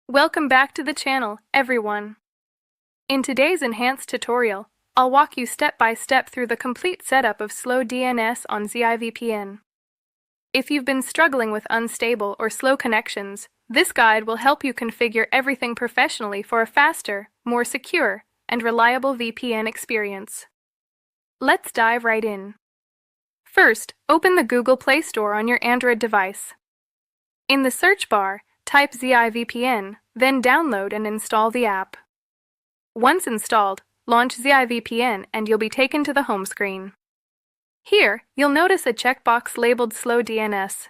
Welcome back to the channel, everyone. In today's enhanced tutorial, I'll walk you step by step through the complete setup of Slow DNS on ZIVPN. If you've been struggling with unstable or slow connections, this guide will help you configure everything professionally for a faster, more secure, and reliable VPN experience. Let's dive right in. First, open the Google Play Store on your Android device. In the search bar, type ZIVPN, then download and install the app. Once installed, launch ZIVPN and you'll be taken to the home screen. Here, you'll notice a checkbox labeled Slow DNS.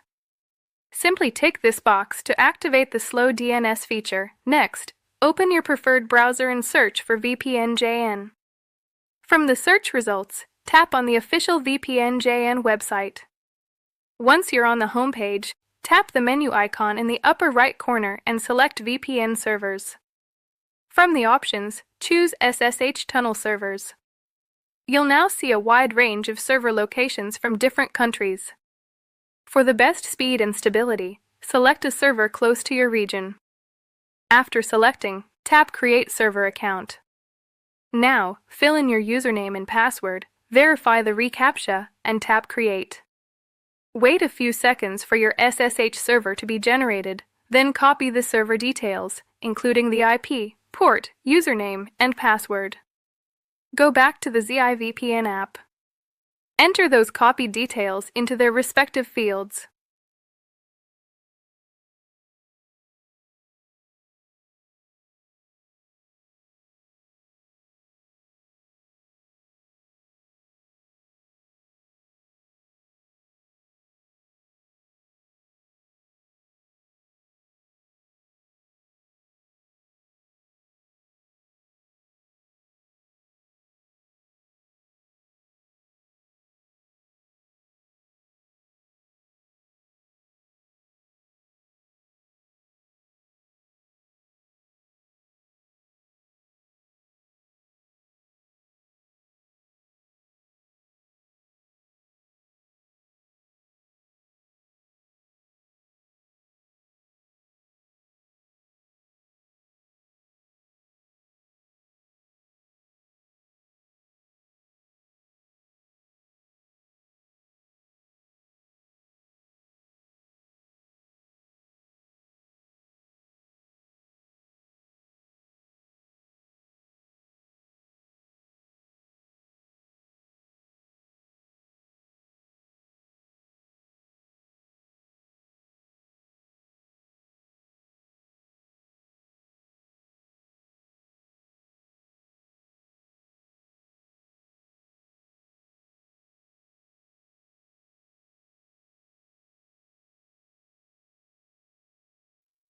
Simply tick this box to activate the Slow DNS feature. Next, open your preferred browser and search for VPN JAN. From the search results, tap on the official VPN JAN website. Once you're on the home page, tap the menu icon in the upper right corner and select VPN servers. From the options, choose SSH tunnel servers. You'll now see a wide range of server locations from different countries. For the best speed and stability, select a server close to your region. After selecting, tap Create Server Account. Now, fill in your username and password, verify the reCAPTCHA, and tap Create. Wait a few seconds for your SSH server to be generated, then copy the server details, including the IP, port, username, and password. Go back to the ZIVPN app. Enter those copied details into their respective fields.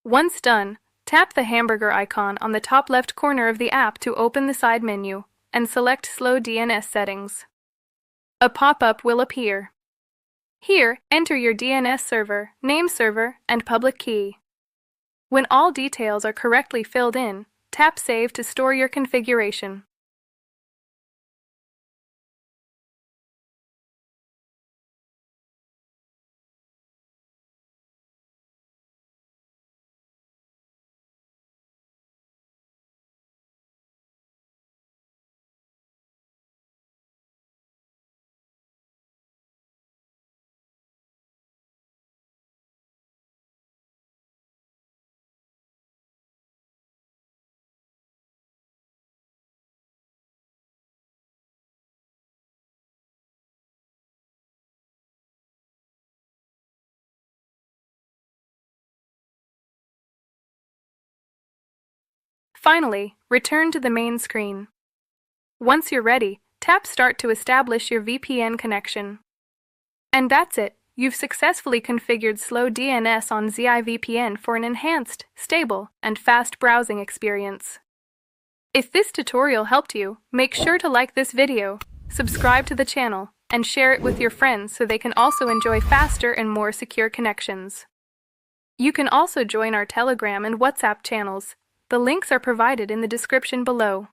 Once done, tap the hamburger icon on the top left corner of the app to open the side menu, and select Slow DNS Settings. A pop-up will appear. Here, enter your DNS server, name server, and public key. When all details are correctly filled in, tap Save to store your configuration. Finally, return to the main screen. Once you're ready, tap Start to establish your VPN connection. And that's it, you've successfully configured Slow DNS on ZIVPN for an enhanced, stable, and fast browsing experience. If this tutorial helped you, make sure to like this video, subscribe to the channel, and share it with your friends so they can also enjoy faster and more secure connections. You can also join our Telegram and WhatsApp channels. The links are provided in the description below.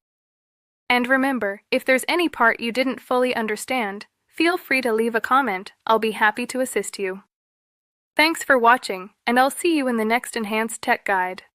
And remember, if there's any part you didn't fully understand, feel free to leave a comment. I'll be happy to assist you. Thanks for watching, and I'll see you in the next enhanced tech guide.